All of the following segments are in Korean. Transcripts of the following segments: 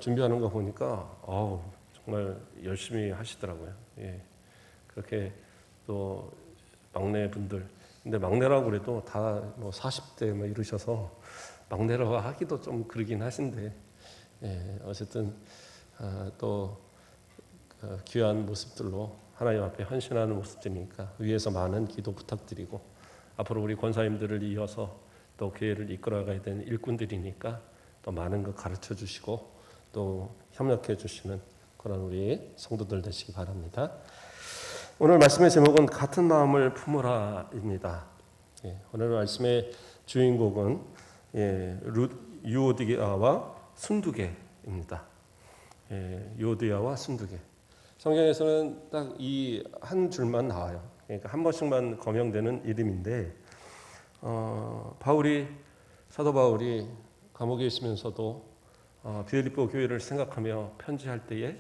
준비하는 거 보니까 정말 열심히 하시더라고요. 예. 그렇게 또 막내분들, 근데 막내라고 그래도 다 뭐 40대 뭐 이러셔서 막내라고 하기도 좀 그러긴 하신데, 예. 어쨌든 또 귀한 모습들로 하나님 앞에 헌신하는 모습들이니까 위에서 많은 기도 부탁드리고, 앞으로 우리 권사님들을 이어서 또 교회를 이끌어가야 되는 일꾼들이니까 또 많은 거 가르쳐 주시고 또 협력해 주시는 그런 우리 성도들 되시기 바랍니다. 오늘 말씀의 제목은 같은 마음을 품으라입니다. 예, 오늘 말씀의 주인공은 유오디아와 순두개입니다. 유오디아와 순두개. 성경에서는 딱 이 한 줄만 나와요. 그러니까 한 번씩만 거명되는 이름인데, 사도 바울이 감옥에 있으면서도 빌립보 교회를 생각하며 편지할 때에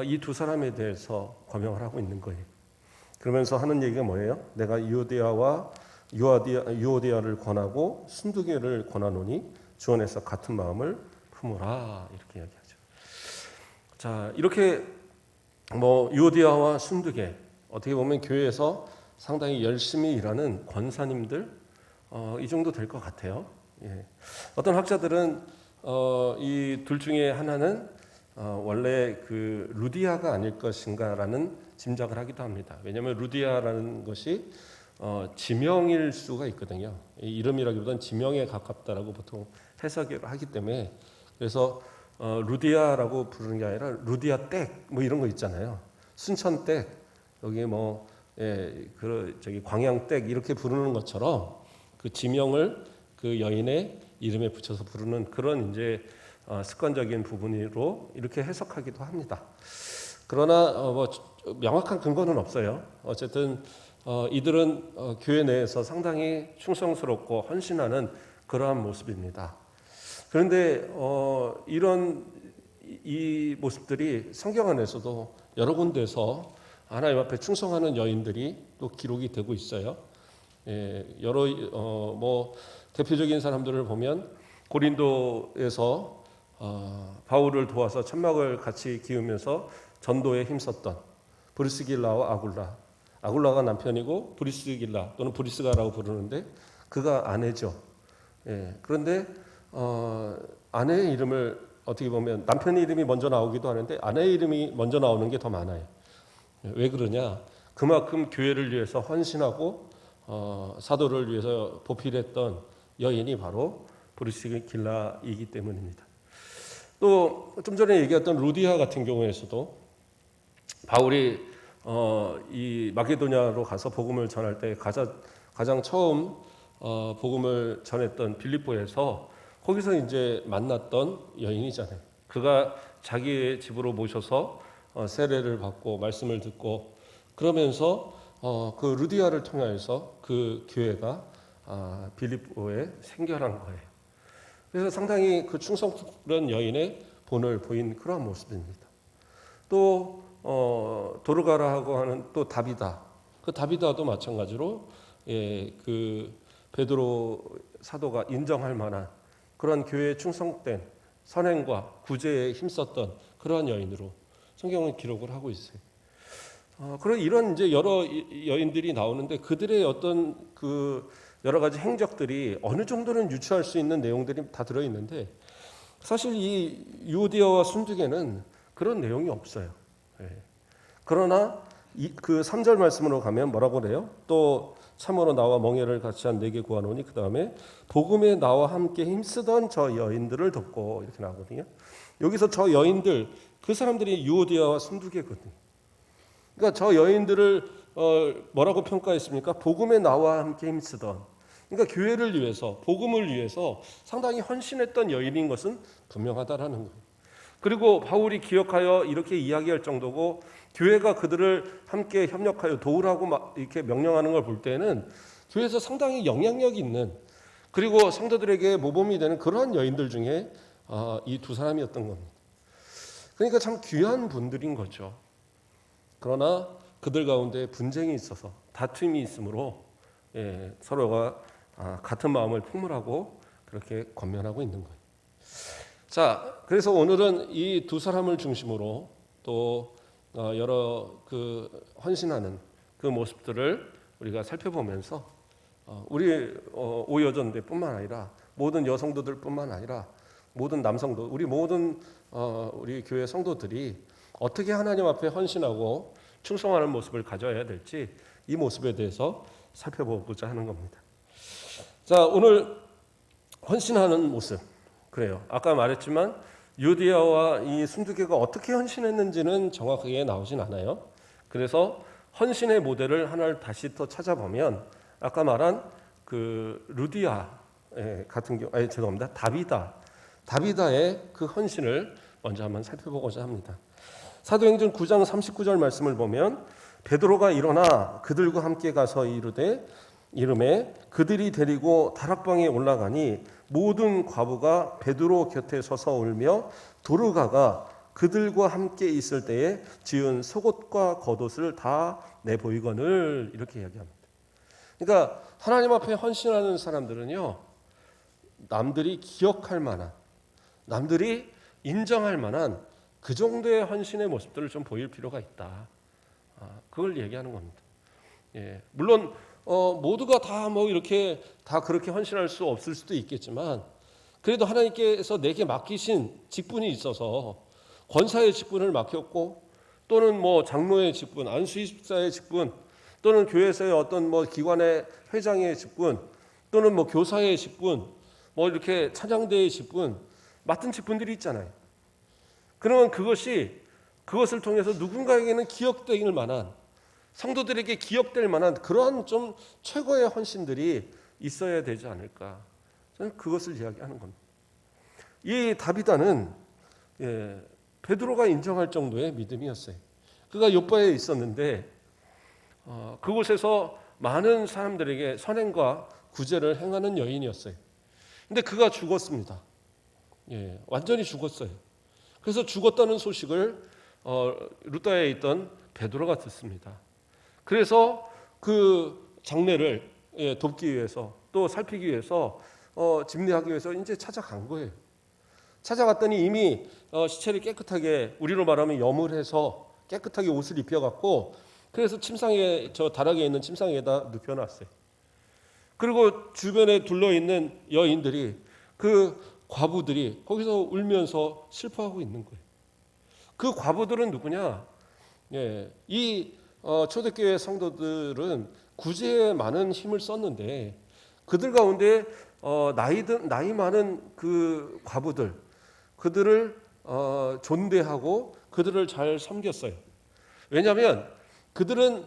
이 두 사람에 대해서 거명을 하고 있는 거예요. 그러면서 하는 얘기가 뭐예요? 내가 유오디아를 권하고 순두개를 권하노니 주 안에서 같은 마음을 품으라, 이렇게 이야기하죠. 자, 이렇게 유오디아와 순두개, 어떻게 보면 교회에서 상당히 열심히 일하는 권사님들, 이 정도 될 것 같아요. 예. 어떤 학자들은 이 둘 중에 하나는 원래 그 루디아가 아닐 것인가라는 짐작을 하기도 합니다. 왜냐하면 루디아라는 것이 지명일 수가 있거든요. 이름이라기보다는 지명에 가깝다라고 보통 해석을 하기 때문에, 그래서 루디아라고 부르는 게 아니라 루디아 댁 뭐 이런 거 있잖아요. 순천 댁, 여기 광양 댁 이렇게 부르는 것처럼 그 지명을 그 여인의 이름에 붙여서 부르는 그런 이제 습관적인 부분으로 이렇게 해석하기도 합니다. 그러나 명확한 근거는 없어요. 어쨌든 이들은 교회 내에서 상당히 충성스럽고 헌신하는 그러한 모습입니다. 그런데 이 모습들이 성경 안에서도 여러 군데서 하나님 앞에 충성하는 여인들이 또 기록이 되고 있어요. 대표적인 사람들을 보면 고린도에서 바울을 도와서 천막을 같이 기우면서 전도에 힘썼던 브리스길라와 아굴라가 남편이고 브리스길라 또는 브리스가라고 부르는데 그가 아내죠. 그런데 아내의 이름을 어떻게 보면 남편의 이름이 먼저 나오기도 하는데 아내의 이름이 먼저 나오는 게 더 많아요. 왜 그러냐? 그만큼 교회를 위해서 헌신하고 사도를 위해서 보필했던 여인이 바로 브리스길라이기 때문입니다. 또 좀 전에 얘기했던 루디아 같은 경우에서도 바울이 이 마게도냐로 가서 복음을 전할 때 가장 처음 복음을 전했던 빌립보에서 거기서 이제 만났던 여인이잖아요. 그가 자기의 집으로 모셔서 세례를 받고 말씀을 듣고 그러면서 그 루디아를 통해서 그 교회가 빌립보에 생겨난 거예요. 그래서 상당히 그 충성스러운 여인의 본을 보인 그런 모습입니다. 또 도르가라하고 하는 또 다비다. 그 다비다도 마찬가지로 그 베드로 사도가 인정할 만한 그런 교회에 충성된 선행과 구제에 힘썼던 그러한 여인으로 성경은 기록을 하고 있어요. 그런 이런 이제 여러 여인들이 나오는데 그들의 어떤 그 여러 가지 행적들이 어느 정도는 유추할 수 있는 내용들이 다 들어 있는데 사실 이 유오디아와 순두개는 그런 내용이 없어요. 그러나 그 3절 말씀으로 가면 뭐라고 그래요? 또 참으로 나와 멍에를 같이 한 내게 구하노니 그 다음에 복음에 나와 함께 힘쓰던 저 여인들을 돕고 이렇게 나오거든요. 여기서 저 여인들 그 사람들이 유오디아와 순두개거든요. 그러니까 저 여인들을 뭐라고 평가했습니까? 복음에 나와 함께 힘쓰던. 그러니까 교회를 위해서 복음을 위해서 상당히 헌신했던 여인인 것은 분명하다라는 거예요. 그리고 바울이 기억하여 이렇게 이야기할 정도고 교회가 그들을 함께 협력하여 도우라고 막 이렇게 명령하는 걸 볼 때는 교회에서 상당히 영향력 있는 그리고 성도들에게 모범이 되는 그러한 여인들 중에 이 두 사람이었던 겁니다. 그러니까 참 귀한 분들인 거죠. 그러나 그들 가운데 분쟁이 있어서 다툼이 있으므로 같은 마음을 품으라고 그렇게 권면하고 있는 거예요. 자, 그래서 오늘은 이 두 사람을 중심으로 또 여러 헌신하는 그 모습들을 우리가 살펴보면서 우리 오여전대뿐만 아니라 모든 여성도들뿐만 아니라 모든 남성도 우리 모든 우리 교회 성도들이 어떻게 하나님 앞에 헌신하고 충성하는 모습을 가져야 될지 이 모습에 대해서 살펴보고자 하는 겁니다. 자, 오늘 헌신하는 모습. 그래요. 아까 말했지만 유디아와 이 순두개가 어떻게 헌신했는지는 정확하게 나오진 않아요. 그래서 헌신의 모델을 하나를 다시 또 찾아보면 아까 말한 그 루디아 같은 경우, 죄송합니다. 다비다의 그 헌신을 먼저 한번 살펴보고자 합니다. 사도행전 9장 39절 말씀을 보면 베드로가 일어나 그들과 함께 가서 이름에 그들이 데리고 다락방에 올라가니 모든 과부가 베드로 곁에 서서 울며 도르가가 그들과 함께 있을 때에 지은 속옷과 겉옷을 다 내보이거늘 이렇게 이야기합니다. 그러니까 하나님 앞에 헌신하는 사람들은요, 남들이 기억할 만한, 남들이 인정할 만한 그 정도의 헌신의 모습들을 좀 보일 필요가 있다. 그걸 얘기하는 겁니다. 예, 물론 모두가 다 이렇게 다 그렇게 헌신할 수 없을 수도 있겠지만 그래도 하나님께서 내게 맡기신 직분이 있어서 권사의 직분을 맡겼고 또는 장로의 직분, 안수집사의 직분 또는 교회에서의 어떤 기관의 회장의 직분 또는 교사의 직분 이렇게 찬양대의 직분 맡은 직분들이 있잖아요. 그러면 그것을 통해서 누군가에게는 기억될 만한 성도들에게 기억될 만한 그러한 좀 최고의 헌신들이 있어야 되지 않을까. 저는 그것을 이야기하는 겁니다. 이 다비다는 베드로가 인정할 정도의 믿음이었어요. 그가 요바에 있었는데 그곳에서 많은 사람들에게 선행과 구제를 행하는 여인이었어요. 근데 그가 죽었습니다. 완전히 죽었어요. 그래서 죽었다는 소식을 루다에 있던 베드로가 듣습니다. 그래서 그 장례를 돕기 위해서 또 살피기 위해서 집례하기 위해서 이제 찾아간 거예요. 찾아갔더니 이미 시체를 깨끗하게 우리로 말하면 염을해서 깨끗하게 옷을 입혀갖고 그래서 침상에 다락에 있는 침상에다 눕혀놨어요. 그리고 주변에 둘러있는 여인들이 그 과부들이 거기서 울면서 슬퍼하고 있는 거예요. 그 과부들은 누구냐? 이 초대교회 성도들은 구제에 많은 힘을 썼는데 그들 가운데 나이 많은 그 과부들 그들을 존대하고 그들을 잘 섬겼어요. 왜냐하면 그들은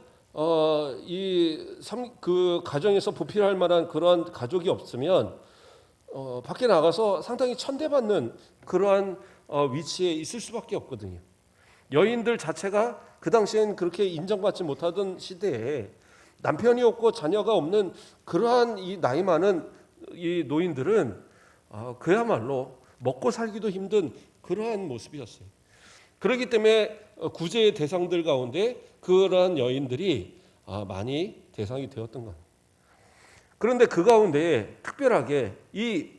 그 가정에서 보필할 만한 그러한 가족이 없으면 밖에 나가서 상당히 천대받는 그러한 위치에 있을 수밖에 없거든요. 여인들 자체가 그 당시엔 그렇게 인정받지 못하던 시대에 남편이 없고 자녀가 없는 그러한 이 나이 많은 이 노인들은 그야말로 먹고 살기도 힘든 그러한 모습이었어요. 그렇기 때문에 구제의 대상들 가운데 그러한 여인들이 많이 대상이 되었던 겁니다. 그런데 그 가운데 특별하게 이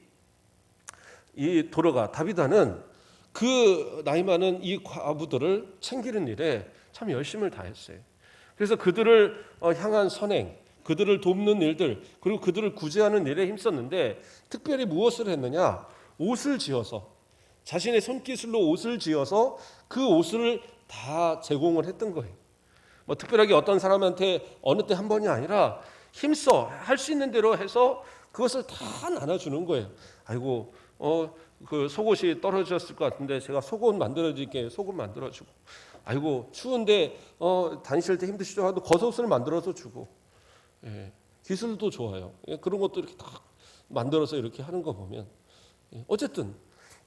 도르가 다비다는 그 나이 많은 이 과부들을 챙기는 일에 참 열심을 다했어요. 그래서 그들을 향한 선행, 그들을 돕는 일들, 그리고 그들을 구제하는 일에 힘썼는데 특별히 무엇을 했느냐? 옷을 지어서 자신의 손기술로 옷을 지어서 그 옷을 다 제공을 했던 거예요. 특별하게 어떤 사람한테 어느 때 한 번이 아니라 힘써 할 수 있는 대로 해서 그것을 다 나눠주는 거예요. 아이고 그 속옷이 떨어졌을 것 같은데 제가 속옷 만들어줄게. 속옷 만들어주고. 아이고 추운데 다니실 때 힘드시죠? 하도 겉옷을 만들어서 주고. 기술도 좋아요. 그런 것도 이렇게 다 만들어서 이렇게 하는 거 보면 어쨌든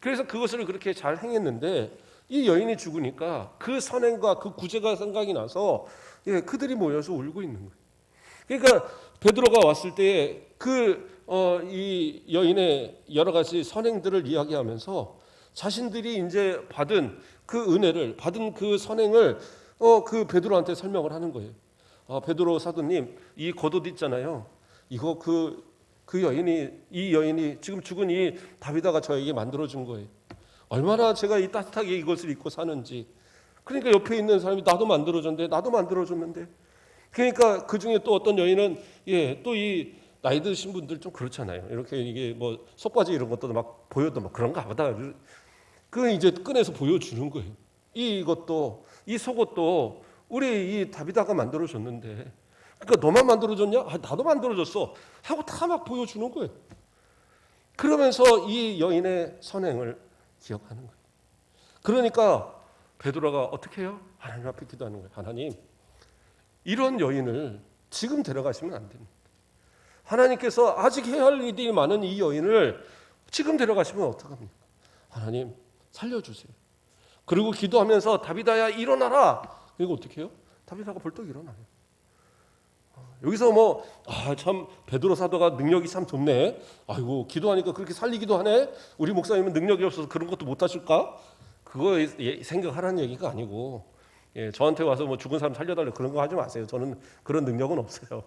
그래서 그것을 그렇게 잘 행했는데 이 여인이 죽으니까 그 선행과 그 구제가 생각이 나서 그들이 모여서 울고 있는 거예요. 그러니까 베드로가 왔을 때 이 여인의 여러 가지 선행들을 이야기하면서 자신들이 이제 받은 그 은혜를 받은 그 선행을 그 베드로한테 설명을 하는 거예요. 베드로 사도님, 이 겉옷 있잖아요. 이거 이 여인이 지금 죽은 이 다비다가 저에게 만들어 준 거예요. 얼마나 제가 이 따뜻하게 이것을 입고 사는지. 그러니까 옆에 있는 사람이 나도 만들어줬는데, 나도 만들어줬는데. 그러니까 그 중에 또 어떤 여인은 또 이 나이 드신 분들 좀 그렇잖아요. 이렇게 이게 뭐 속바지 이런 것도 막 보여도 막 그런가 보다. 그 이제 꺼내서 보여주는 거예요. 이것도 이 속옷도 우리 이 다비다가 만들어줬는데, 그러니까 너만 만들어줬냐? 나도 만들어줬어. 하고 다 막 보여주는 거예요. 그러면서 이 여인의 선행을 기억하는 거예요. 그러니까 베드로가 어떻게 해요? 하나님 앞에 기도하는 거예요. 하나님, 이런 여인을 지금 데려가시면 안 됩니다. 하나님께서 아직 해야 할 일이 많은 이 여인을 지금 데려가시면 어떡합니까? 하나님, 살려주세요. 그리고 기도하면서 다비다야 일어나라. 그리고 어떻게 해요? 다비다가 벌떡 일어나요. 여기서 참 베드로 사도가 능력이 참 좋네. 아이고 기도하니까 그렇게 살리기도 하네. 우리 목사님은 능력이 없어서 그런 것도 못 하실까? 그거 생각하라는 얘기가 아니고, 저한테 와서 뭐 죽은 사람 살려달라 그런 거 하지 마세요. 저는 그런 능력은 없어요.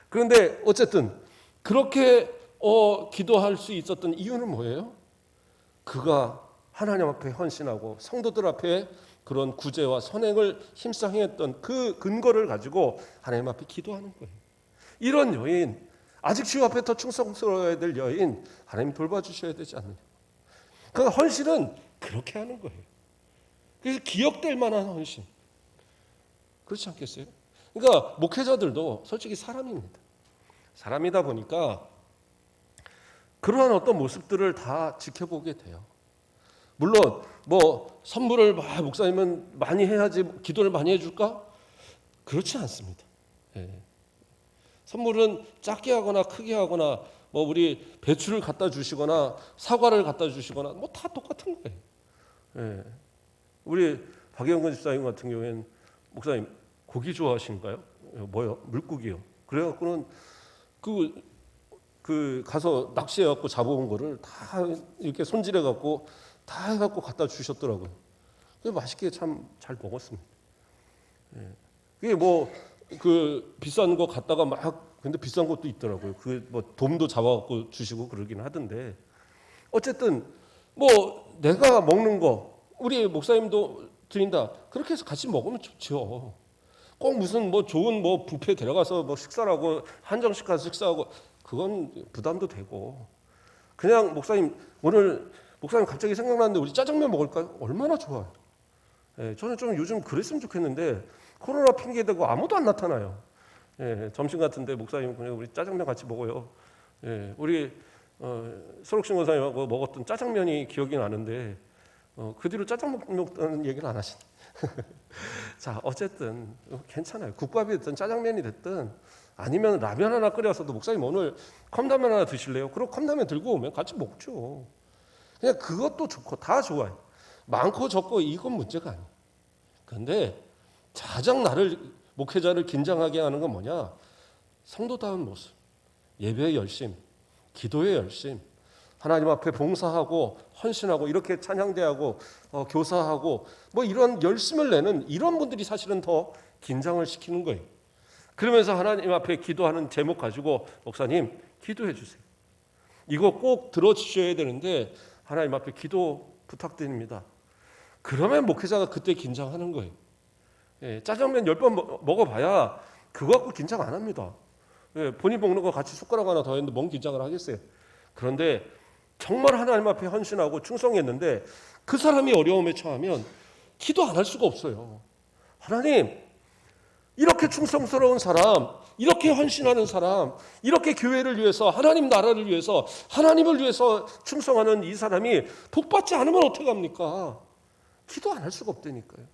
그런데 어쨌든 그렇게 기도할 수 있었던 이유는 뭐예요? 그가 하나님 앞에 헌신하고 성도들 앞에 그런 구제와 선행을 힘써 행했던 그 근거를 가지고 하나님 앞에 기도하는 거예요. 이런 여인, 아직 주 앞에 더 충성스러워야 될 여인, 하나님 돌봐주셔야 되지 않느냐. 그 헌신은 그렇게 하는 거예요. 그래서 기억될 만한 헌신. 그렇지 않겠어요? 그러니까 목회자들도 솔직히 사람입니다. 사람이다 보니까 그러한 어떤 모습들을 다 지켜보게 돼요. 물론 선물을 목사님은 많이 해야지 기도를 많이 해줄까? 그렇지 않습니다. 선물은 작게 하거나 크게 하거나 우리 배추를 갖다 주시거나 사과를 갖다 주시거나 다 똑같은 거예요. 우리 박영근 집사님 같은 경우에는 목사님 고기 좋아하신가요? 뭐요? 물고기요. 그래갖고는 그 가서 낚시해갖고 잡아온 거를 다 이렇게 손질해갖고 다 해갖고 갖다 주셨더라고요. 맛있게 참 잘 먹었습니다. 그게 그 비싼 거 갖다가 근데 비싼 것도 있더라고요. 돔도 잡아갖고 주시고 그러긴 하던데, 어쨌든 내가 먹는 거 우리 목사님도 드린다. 그렇게 해서 같이 먹으면 좋죠. 꼭 무슨 좋은 뷔페 데려가서 식사하고 한정식 가서 식사하고 그건 부담도 되고, 그냥 목사님 오늘 목사님 갑자기 생각났는데 우리 짜장면 먹을까요? 얼마나 좋아요. 저는 좀 요즘 그랬으면 좋겠는데 코로나 핑계 대고 아무도 안 나타나요. 점심 같은데 목사님 그냥 우리 짜장면 같이 먹어요. 우리 소록신 원사님하고 먹었던 짜장면이 기억이 나는데 그 뒤로 짜장면 먹다는 얘기를 안 하시네. 자, 어쨌든 괜찮아요. 국밥이 됐든 짜장면이 됐든 아니면 라면 하나 끓여서도 목사님 오늘 컵라면 하나 드실래요? 그럼 컵라면 들고 오면 같이 먹죠. 그냥 그것도 좋고 다 좋아요. 많고 적고 이건 문제가 아니에요. 그런데 가장 목회자를 긴장하게 하는 건 뭐냐? 성도다운 모습, 예배의 열심, 기도의 열심, 하나님 앞에 봉사하고 헌신하고 이렇게 찬양대하고 교사하고 이런 열심을 내는 이런 분들이 사실은 더 긴장을 시키는 거예요. 그러면서 하나님 앞에 기도하는 제목 가지고 목사님 기도해 주세요. 이거 꼭 들어주셔야 되는데 하나님 앞에 기도 부탁드립니다. 그러면 목회자가 그때 긴장하는 거예요. 짜장면 10번 먹어봐야 그거 갖고 긴장 안 합니다. 본인 먹는 거 같이 숟가락 하나 더 했는데 뭔 긴장을 하겠어요. 그런데 정말 하나님 앞에 헌신하고 충성했는데 그 사람이 어려움에 처하면 기도 안 할 수가 없어요. 하나님, 이렇게 충성스러운 사람, 이렇게 헌신하는 사람, 이렇게 교회를 위해서, 하나님 나라를 위해서, 하나님을 위해서 충성하는 이 사람이 복받지 않으면 어떡합니까? 기도 안 할 수가 없다니까요.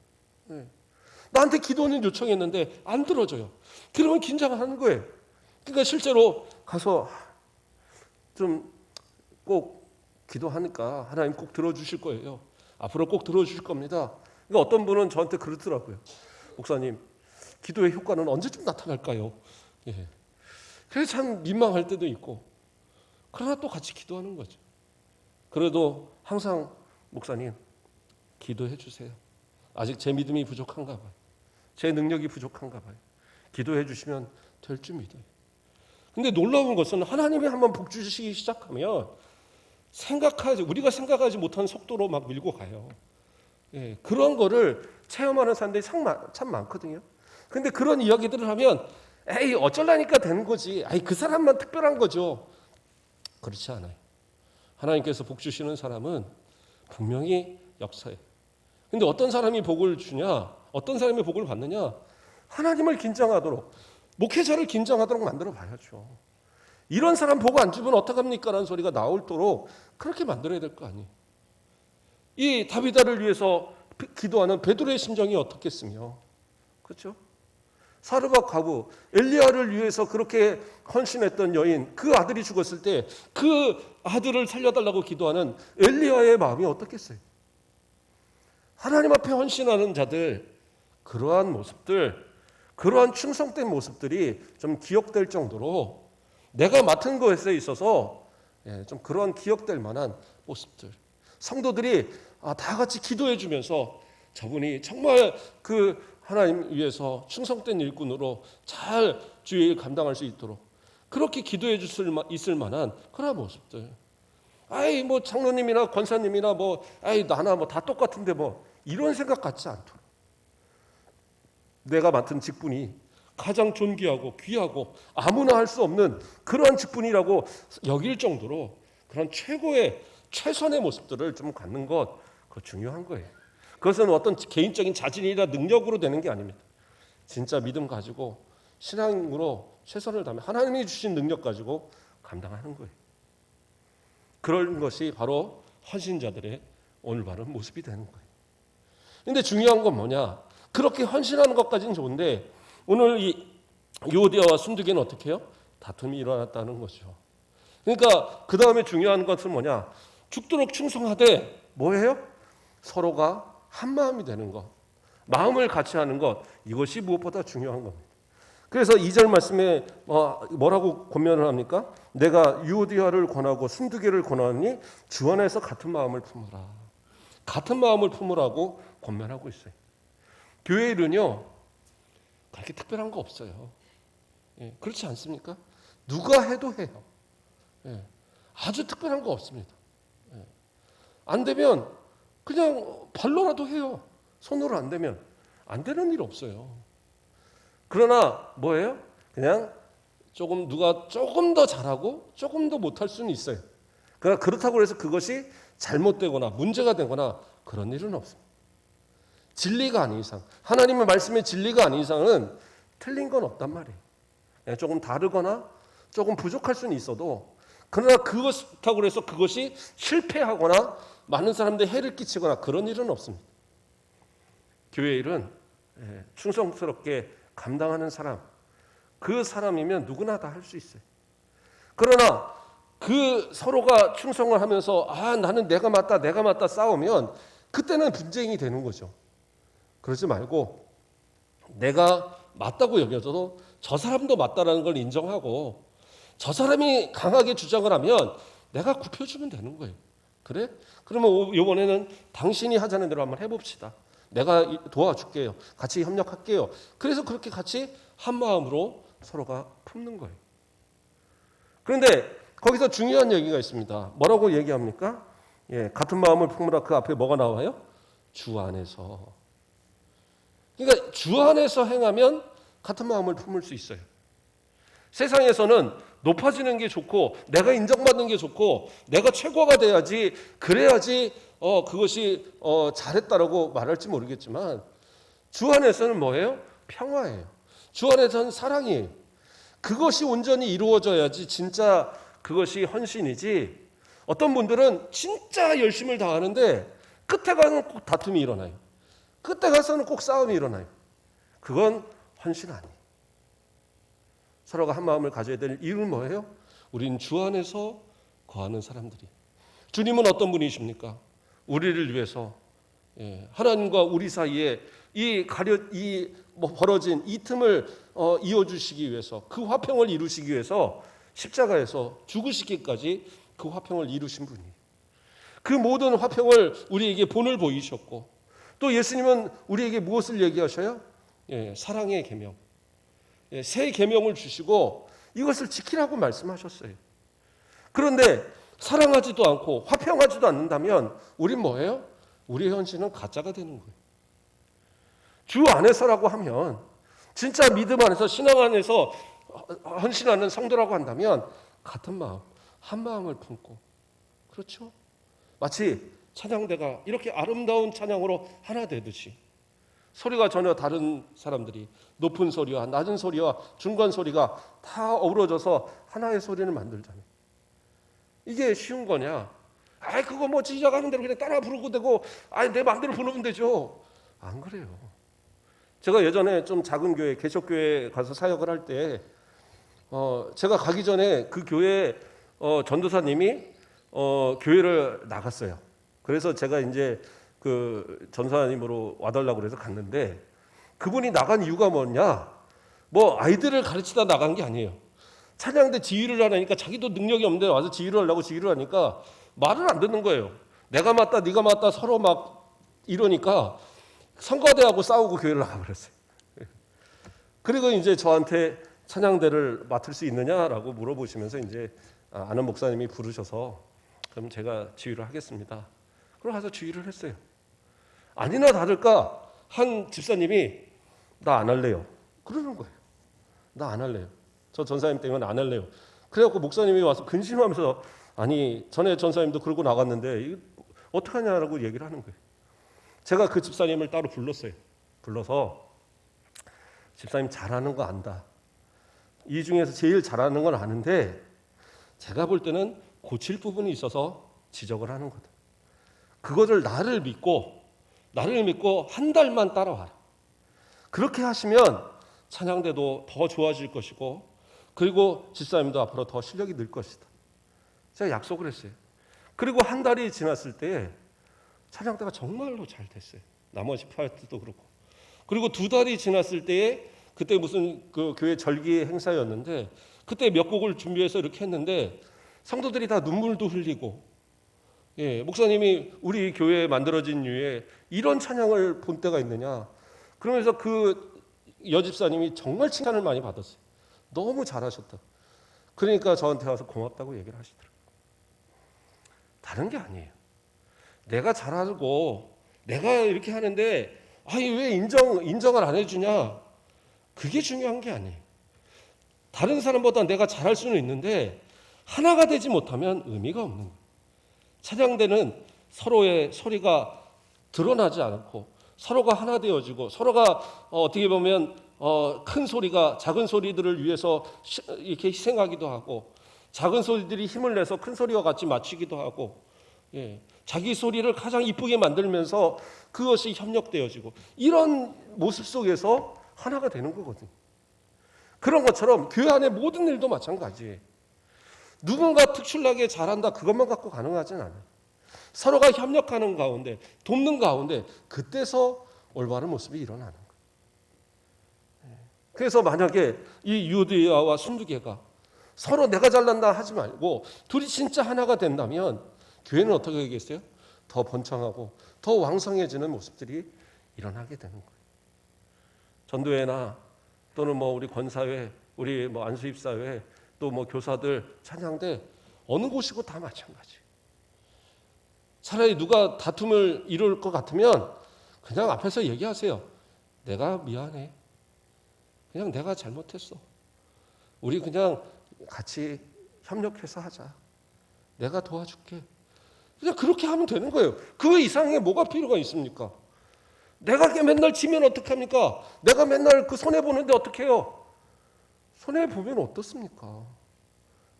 나한테 기도는 요청했는데 안 들어줘요. 그러면 긴장을 하는 거예요. 그러니까 실제로 가서 좀 꼭 기도하니까 하나님 꼭 들어주실 거예요. 앞으로 꼭 들어주실 겁니다. 그러니까 어떤 분은 저한테 그러더라고요. 목사님, 기도의 효과는 언제쯤 나타날까요? 그래서 참 민망할 때도 있고, 그러나 또 같이 기도하는 거죠. 그래도 항상 목사님 기도해 주세요. 아직 제 믿음이 부족한가 봐요. 제 능력이 부족한가 봐요. 기도해 주시면 될 줄 믿어요. 근데 놀라운 것은 하나님이 한번 복 주시기 시작하면 우리가 생각하지 못한 속도로 막 밀고 가요. 예, 그런 거를 체험하는 사람들이 참 많거든요. 근데 그런 이야기들을 하면 에이 어쩌려니까 되는 거지. 아이 그 사람만 특별한 거죠. 그렇지 않아요. 하나님께서 복 주시는 사람은 분명히 역사해. 근데 어떤 사람이 복을 주냐? 어떤 사람이 복을 받느냐? 하나님을 긴장하도록, 목회자를 긴장하도록 만들어 봐야죠. 이런 사람 복 안 주면 어떡합니까? 라는 소리가 나올도록 그렇게 만들어야 될 거 아니에요. 이 다비다를 위해서 기도하는 베드로의 심정이 어떻겠으며, 그렇죠? 사르밧 과부 엘리야를 위해서 그렇게 헌신했던 여인, 그 아들이 죽었을 때 그 아들을 살려달라고 기도하는 엘리야의 마음이 어떻겠어요? 하나님 앞에 헌신하는 자들, 그러한 모습들, 그러한 충성된 모습들이 좀 기억될 정도로 내가 맡은 것에 있어서 좀 그러한 기억될 만한 모습들, 성도들이 다 같이 기도해 주면서 저분이 정말 그 하나님 위해서 충성된 일꾼으로 잘 주의 일 감당할 수 있도록 그렇게 기도해 있을 만한 그런 모습들. 아이 뭐 장로님이나 권사님이나 나나 다 똑같은데 이런 생각 갖지 않도록 내가 맡은 직분이 가장 존귀하고 귀하고 아무나 할 수 없는 그러한 직분이라고 여길 정도로 그런 최선의 모습들을 좀 갖는 것, 그거 중요한 거예요. 그것은 어떤 개인적인 자질이나 능력으로 되는 게 아닙니다. 진짜 믿음 가지고 신앙으로 최선을 다하며 하나님이 주신 능력 가지고 감당하는 거예요. 그런 것이 바로 헌신자들의 오늘 바른 모습이 되는 거예요. 근데 중요한 건 뭐냐? 그렇게 헌신하는 것까지는 좋은데 오늘 이 유오디아와 순두개는 어떻게 해요? 다툼이 일어났다는 거죠. 그러니까 그 다음에 중요한 것은 뭐냐? 죽도록 충성하되 뭐예요? 서로가 한 마음이 되는 것, 마음을 같이 하는 것, 이것이 무엇보다 중요한 겁니다. 그래서 2절 말씀에 뭐라고 권면을 합니까? 내가 유오디아를 권하고 순두개를 권하니 주 안에서 같은 마음을 품으라. 같은 마음을 품으라고 권면하고 있어요. 교회 일은요 그렇게 특별한 거 없어요. 그렇지 않습니까? 누가 해도 해요. 아주 특별한 거 없습니다. 안 되면 그냥 발로라도 해요. 손으로 안 되면 안 되는 일 없어요. 그러나 뭐예요? 그냥 누가 조금 더 잘하고 조금 더 못할 수는 있어요. 그러나 그렇다고 해서 그것이 잘못되거나 문제가 되거나 그런 일은 없습니다. 진리가 아닌 이상, 하나님의 말씀의 진리가 아닌 이상은 틀린 건 없단 말이에요. 조금 다르거나 조금 부족할 수는 있어도, 그러나 그렇다고 해서 그것이 실패하거나 많은 사람들이 해를 끼치거나 그런 일은 없습니다. 교회 일은 충성스럽게 감당하는 사람, 그 사람이면 누구나 다 할 수 있어요. 그러나 그 서로가 충성을 하면서 나는 내가 맞다 싸우면 그때는 분쟁이 되는 거죠. 그러지 말고 내가 맞다고 여겨져도 저 사람도 맞다라는 걸 인정하고 저 사람이 강하게 주장을 하면 내가 굽혀주면 되는 거예요. 그래? 그러면 이번에는 당신이 하자는 대로 한번 해봅시다. 내가 도와줄게요. 같이 협력할게요. 그래서 그렇게 같이 한 마음으로 서로가 품는 거예요. 그런데 거기서 중요한 얘기가 있습니다. 뭐라고 얘기합니까? 같은 마음을 품으라. 그 앞에 뭐가 나와요? 주 안에서. 그러니까 주 안에서 행하면 같은 마음을 품을 수 있어요. 세상에서는 높아지는 게 좋고 내가 인정받는 게 좋고 내가 최고가 돼야지, 그래야지 그것이 잘했다라고 말할지 모르겠지만 주 안에서는 뭐예요? 평화예요. 주 안에서는 사랑이에요. 그것이 온전히 이루어져야지 진짜 그것이 헌신이지. 어떤 분들은 진짜 열심을 다하는데 끝에 가서는 꼭 다툼이 일어나요. 끝에 가서는 꼭 싸움이 일어나요. 그건 헌신 아니에요. 서로가 한 마음을 가져야 될 이유는 뭐예요? 우린 주 안에서 거하는 사람들이. 주님은 어떤 분이십니까? 우리를 위해서 하나님과 우리 사이에 벌어진 이 틈을 이어주시기 위해서, 그 화평을 이루시기 위해서 십자가에서 죽으시기까지 그 화평을 이루신 분이에요. 그 모든 화평을 우리에게 본을 보이셨고, 또 예수님은 우리에게 무엇을 얘기하셔요? 사랑의 계명, 새 계명을 주시고 이것을 지키라고 말씀하셨어요. 그런데 사랑하지도 않고 화평하지도 않는다면 우린 뭐예요? 우리의 헌신은 가짜가 되는 거예요. 주 안에서라고 하면, 진짜 믿음 안에서 신앙 안에서 헌신하는 성도라고 한다면 같은 마음, 한 마음을 품고, 그렇죠? 마치 찬양대가 이렇게 아름다운 찬양으로 하나 되듯이 소리가 전혀 다른 사람들이 높은 소리와 낮은 소리와 중간 소리가 다 어우러져서 하나의 소리를 만들잖아요. 이게 쉬운 거냐? 그거 뭐 지휘자가 하는 대로 그냥 따라 부르고 되고, 내 마음대로 부르면 되죠. 안 그래요. 제가 예전에 좀 작은 교회, 개척교회 가서 사역을 할 때, 제가 가기 전에 그 교회 전도사님이 교회를 나갔어요. 그래서 제가 이제 그 전사님으로 와달라고 그래서 갔는데, 그분이 나간 이유가 뭐냐? 뭐 아이들을 가르치다 나간 게 아니에요. 찬양대 지휘를 하라니까 자기도 능력이 없는데 와서 지휘를 하려고 지휘를 하니까 말을 안 듣는 거예요. 내가 맞다 네가 맞다 서로 막 이러니까 성가대하고 싸우고 교회를 나가버렸어요. 그리고 이제 저한테 찬양대를 맡을 수 있느냐라고 물어보시면서 이제 아는 목사님이 부르셔서 그럼 제가 지휘를 하겠습니다. 그러고 가서 지휘를 했어요. 아니나 다를까 한 집사님이 나 안 할래요. 그러는 거예요. 나 안 할래요. 저 전사님 때문에 안 할래요. 그래갖고 목사님이 와서 근심하면서 아니 전에 전사님도 그러고 나갔는데 이거 어떡하냐라고 얘기를 하는 거예요. 제가 그 집사님을 따로 불렀어요. 불러서 집사님 잘하는 거 안다. 이 중에서 제일 잘하는 건 아는데 제가 볼 때는 고칠 부분이 있어서 지적을 하는 거다. 그거를 나를 믿고 한 달만 따라와라. 그렇게 하시면 찬양대도 더 좋아질 것이고 그리고 집사님도 앞으로 더 실력이 늘 것이다. 제가 약속을 했어요. 그리고 한 달이 지났을 때 찬양대가 정말로 잘 됐어요. 나머지 파트도 그렇고. 그리고 두 달이 지났을 때에 그때 무슨 그 교회 절기 행사였는데 그때 몇 곡을 준비해서 이렇게 했는데 성도들이 다 눈물도 흘리고 목사님이 우리 교회에 만들어진 이후에 이런 찬양을 본 때가 있느냐. 그러면서 그 여집사님이 정말 칭찬을 많이 받았어요. 너무 잘하셨다. 그러니까 저한테 와서 고맙다고 얘기를 하시더라고요. 다른 게 아니에요. 내가 잘하고 내가 이렇게 하는데 왜 인정을 안 해주냐. 그게 중요한 게 아니에요. 다른 사람보다 내가 잘할 수는 있는데 하나가 되지 못하면 의미가 없는 거예요. 찬양대는 서로의 소리가 드러나지 않고 서로가 하나 되어지고 서로가 어떻게 보면 큰 소리가 작은 소리들을 위해서 이렇게 희생하기도 하고 작은 소리들이 힘을 내서 큰 소리와 같이 맞추기도 하고 자기 소리를 가장 이쁘게 만들면서 그것이 협력되어지고 이런 모습 속에서 하나가 되는 거거든요. 그런 것처럼 교회 안의 모든 일도 마찬가지예요. 누군가 특출나게 잘한다 그것만 갖고 가능하진 않아요. 서로가 협력하는 가운데 돕는 가운데 그때서 올바른 모습이 일어나는 거예요. 그래서 만약에 이 유디아와 순두개가 서로 내가 잘난다 하지 말고 둘이 진짜 하나가 된다면 교회는 어떻게 되겠어요? 더 번창하고 더 왕성해지는 모습들이 일어나게 되는 거예요. 전도회나 또는 우리 권사회, 우리 안수입사회, 또 교사들 찬양대 어느 곳이고 다 마찬가지. 차라리 누가 다툼을 이룰 것 같으면 그냥 앞에서 얘기하세요. 내가 미안해. 그냥 내가 잘못했어. 우리 그냥 같이 협력해서 하자. 내가 도와줄게. 그냥 그렇게 하면 되는 거예요. 그 이상의 뭐가 필요가 있습니까? 내가 맨날 지면 어떡합니까? 내가 맨날 그 손해보는데 어떡해요? 손해보면 어떻습니까?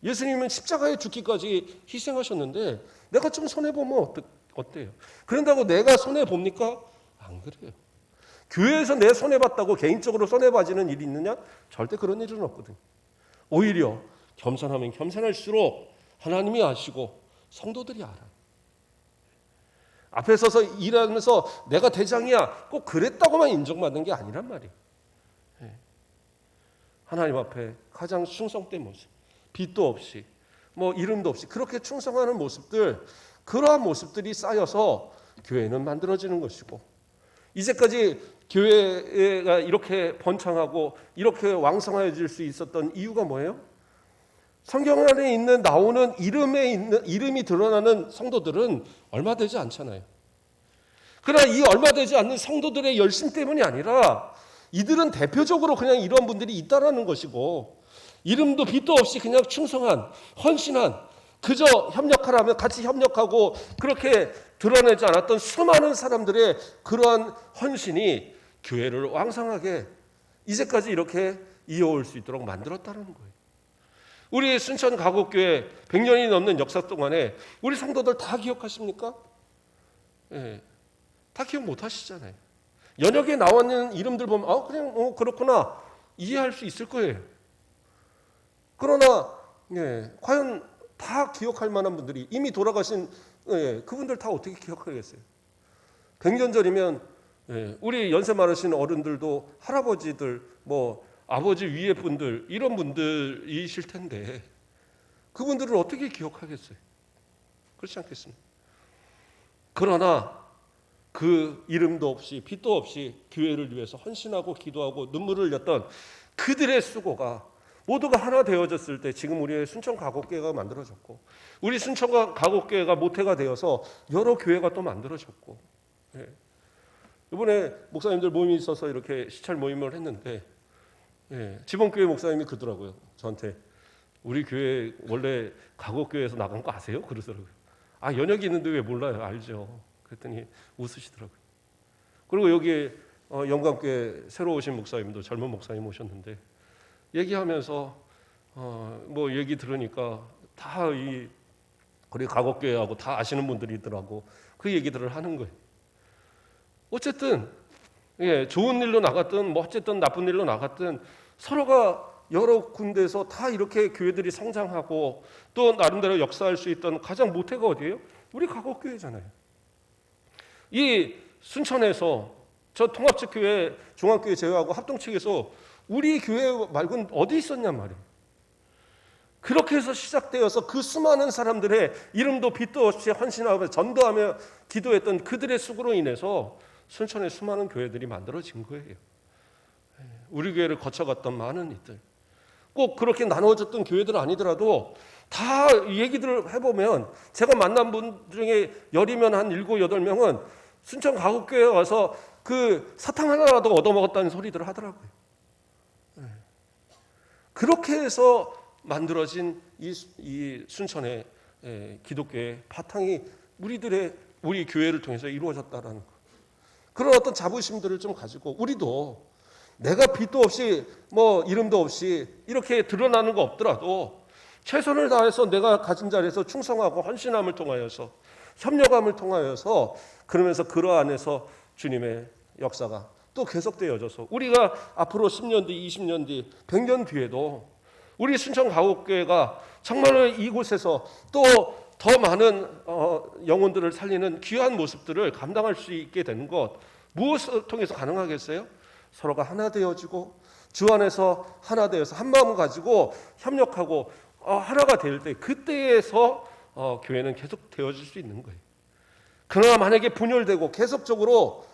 예수님은 십자가에 죽기까지 희생하셨는데 내가 좀 손해보면 어때요? 그런다고 내가 손해봅니까? 안 그래요. 교회에서 내 손해봤다고 개인적으로 손해봐지는 일이 있느냐? 절대 그런 일은 없거든요. 오히려 겸손하면 겸손할수록 하나님이 아시고 성도들이 알아요. 앞에 서서 일하면서 내가 대장이야 꼭 그랬다고만 인정받는 게 아니란 말이에요. 하나님 앞에 가장 충성된 모습, 빚도 없이 이름도 없이 그렇게 충성하는 모습들, 그러한 모습들이 쌓여서 교회는 만들어지는 것이고 이제까지 교회가 이렇게 번창하고 이렇게 왕성해질 수 있었던 이유가 뭐예요? 성경 안에 있는 나오는 이름이 드러나는 성도들은 얼마 되지 않잖아요. 그러나 이 얼마 되지 않는 성도들의 열심 때문이 아니라 이들은 대표적으로 그냥 이런 분들이 있다라는 것이고, 이름도 빛도 없이 그냥 충성한, 헌신한, 그저 협력하라면 같이 협력하고 그렇게 드러내지 않았던 수많은 사람들의 그러한 헌신이 교회를 왕성하게 이제까지 이렇게 이어올 수 있도록 만들었다는 거예요. 우리 순천 가곡교회 100년이 넘는 역사 동안에 우리 성도들 다 기억하십니까? 예, 다 기억 못 하시잖아요. 연역에 나와 있는 이름들 보면 그냥 그렇구나 이해할 수 있을 거예요. 그러나 과연 다 기억할 만한 분들이 이미 돌아가신 그분들 다 어떻게 기억하겠어요? 100년 전이면 우리 연세 많으신 어른들도 할아버지들 아버지 위에 분들 이런 분들이실 텐데 그분들을 어떻게 기억하겠어요? 그렇지 않겠습니까? 그러나 그 이름도 없이 빛도 없이 교회를 위해서 헌신하고 기도하고 눈물을 흘렸던 그들의 수고가 모두가 하나 되어졌을 때 지금 우리의 순천 가곡교회가 만들어졌고, 우리 순천 가곡교회가 모태가 되어서 여러 교회가 또 만들어졌고, 이번에 목사님들 모임이 있어서 이렇게 시찰 모임을 했는데 지번교회 목사님이 그러더라고요. 저한테 우리 교회 원래 가곡교회에서 나간 거 아세요? 그러더라고요. 연역이 있는데 왜 몰라요? 알죠. 그랬더니 웃으시더라고요. 그리고 여기 영광교회 새로 오신 목사님도 젊은 목사님 오셨는데 얘기하면서 얘기 들으니까 다 우리 가곡교회하고 다 아시는 분들이 있더라고. 그 얘기들을 하는 거예요. 어쨌든 좋은 일로 나갔든 어쨌든 나쁜 일로 나갔든 서로가 여러 군데에서 다 이렇게 교회들이 성장하고 또 나름대로 역사할 수 있던 가장 모태가 어디예요? 우리 가곡교회잖아요. 이 순천에서 저 통합측교회 중앙교회 제외하고 합동측에서 우리 교회 말고는 어디 있었냔 말이에요. 그렇게 해서 시작되어서 그 수많은 사람들의 이름도 빛도 없이 헌신하며 전도하며 기도했던 그들의 수고로 인해서 순천의 수많은 교회들이 만들어진 거예요. 우리 교회를 거쳐갔던 많은 이들, 꼭 그렇게 나누어졌던 교회들 아니더라도 다 얘기들을 해보면 제가 만난 분 중에 열이면 한 7, 8명은 순천 가곡교회에 와서 그 사탕 하나라도 얻어먹었다는 소리들을 하더라고요. 그렇게 해서 만들어진 이 순천의 기독교의 바탕이 우리 교회를 통해서 이루어졌다라는 것. 그런 어떤 자부심들을 좀 가지고 우리도 내가 빛도 없이 이름도 없이 이렇게 드러나는 거 없더라도 최선을 다해서 내가 가진 자리에서 충성하고 헌신함을 통하여서 협력함을 통하여서 그러면서 그 안에서 주님의 역사가 또 계속되어져서 우리가 앞으로 10년 뒤, 20년 뒤, 100년 뒤에도 우리 순천 가곡교회가 정말로 이곳에서 또 더 많은 영혼들을 살리는 귀한 모습들을 감당할 수 있게 되는 것, 무엇을 통해서 가능하겠어요? 서로가 하나 되어지고 주 안에서 하나 되어서 한 마음 가지고 협력하고 하나가 될 때 그때에서 교회는 계속 되어질 수 있는 거예요. 그러나 만약에 분열되고 계속적으로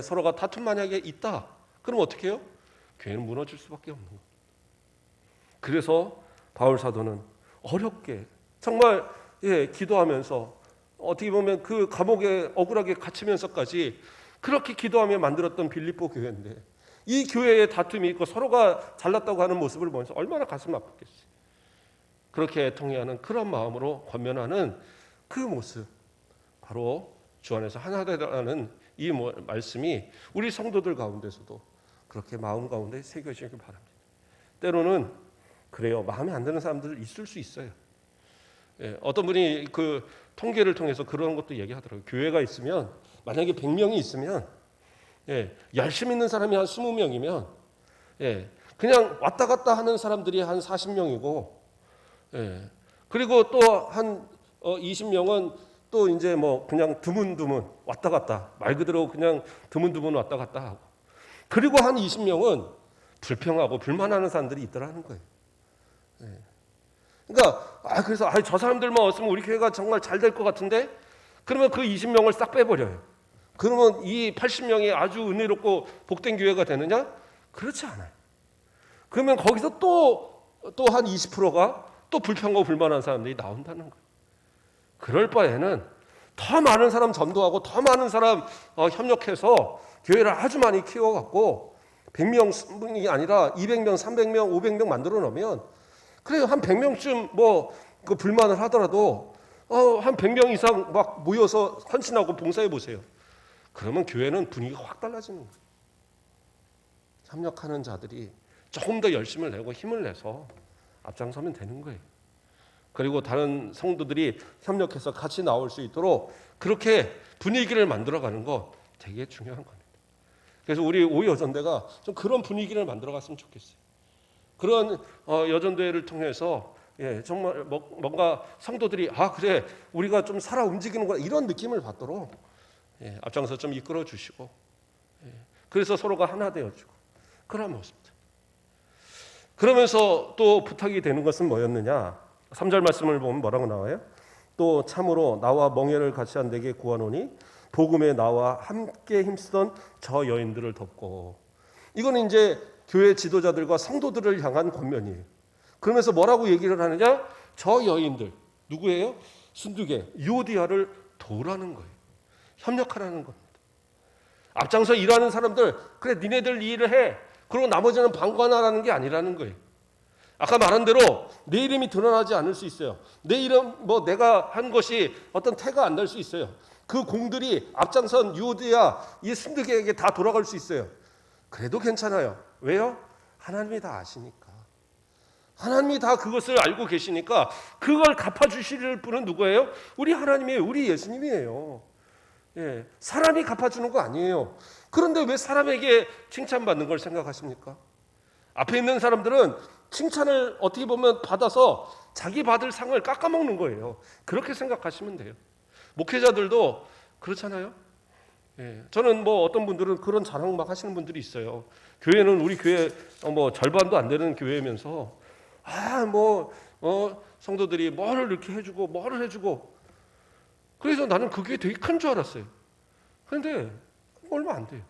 서로가 다툼 만약에 있다, 그럼 어떻게 해요? 교회는 무너질 수밖에 없는 거예요. 그래서 바울 사도는 어렵게 정말 기도하면서 어떻게 보면 그 감옥에 억울하게 갇히면서까지 그렇게 기도하며 만들었던 빌립보 교회인데 이 교회에 다툼이 있고 서로가 잘났다고 하는 모습을 보면서 얼마나 가슴 아팠겠어요. 그렇게 애통해하는 그런 마음으로 권면하는 그 모습, 바로 주 안에서 하나 되라는 이 말씀이 우리 성도들 가운데서도 그렇게 마음 가운데 새겨지길 바랍니다. 때로는 그래요, 마음에 안 드는 사람들 있을 수 있어요. 어떤 분이 그 통계를 통해서 그런 것도 얘기하더라고요. 교회가 있으면 만약에 100명이 있으면 열심히 있는 사람이 한 20명이면 그냥 왔다 갔다 하는 사람들이 한 40명이고 그리고 또 한 20명은 또 이제 그냥 드문드문 왔다 갔다, 말 그대로 그냥 드문드문 왔다 갔다 하고, 그리고 한 20명은 불평하고 불만하는 사람들이 있더라는 거예요. 그러니까 그래서 저 사람들만 왔으면 우리 교회가 정말 잘 될 것 같은데, 그러면 그 20명을 싹 빼버려요. 그러면 이 80명이 아주 은혜롭고 복된 교회가 되느냐? 그렇지 않아요. 그러면 거기서 또 한 20%가 또 불평하고 불만한 사람들이 나온다는 거예요. 그럴 바에는 더 많은 사람 전도하고 더 많은 사람 협력해서 교회를 아주 많이 키워갖고 100명이 아니라 200명, 300명, 500명 만들어 놓으면 그래요. 한 100명쯤 그 불만을 하더라도 한 100명 이상 막 모여서 헌신하고 봉사해 보세요. 그러면 교회는 분위기가 확 달라지는 거예요. 협력하는 자들이 조금 더 열심을 내고 힘을 내서 앞장서면 되는 거예요. 그리고 다른 성도들이 협력해서 같이 나올 수 있도록 그렇게 분위기를 만들어가는 거 되게 중요한 겁니다. 그래서 우리 오여전대가 좀 그런 분위기를 만들어갔으면 좋겠어요. 그런 여전대를 통해서 정말 뭔가 성도들이 그래 우리가 좀 살아 움직이는구나 이런 느낌을 받도록 앞장서 좀 이끌어 주시고 그래서 서로가 하나 되어주고 그런 모습들. 그러면서 또 부탁이 되는 것은 뭐였느냐? 3절 말씀을 보면 뭐라고 나와요? 또 참으로 나와 멍에를 같이 한 데게 구하노니 복음에 나와 함께 힘쓰던 저 여인들을 돕고. 이거는 이제 교회 지도자들과 성도들을 향한 권면이에요. 그러면서 뭐라고 얘기를 하느냐? 저 여인들 누구예요? 순두계 유오디아를 도우라는 거예요. 협력하라는 겁니다. 앞장서 일하는 사람들 그래 니네들 이 일을 해. 그리고 나머지는 방관하라는 게 아니라는 거예요. 아까 말한 대로 내 이름이 드러나지 않을 수 있어요. 내 이름 내가 한 것이 어떤 태가 안 날 수 있어요. 그 공들이 앞장선 유오디아 이 순두계에게 다 돌아갈 수 있어요. 그래도 괜찮아요. 왜요? 하나님이 다 아시니까. 하나님이 다 그것을 알고 계시니까 그걸 갚아주실 분은 누구예요? 우리 하나님이에요. 우리 예수님이에요. 사람이 갚아주는 거 아니에요. 그런데 왜 사람에게 칭찬받는 걸 생각하십니까? 앞에 있는 사람들은 칭찬을 어떻게 보면 받아서 자기 받을 상을 깎아먹는 거예요. 그렇게 생각하시면 돼요. 목회자들도 그렇잖아요. 저는 어떤 분들은 그런 자랑 막 하시는 분들이 있어요. 교회는 우리 교회 절반도 안 되는 교회면서 성도들이 뭐를 이렇게 해주고 뭐를 해주고 그래서 나는 그게 되게 큰 줄 알았어요. 그런데 얼마 안 돼요.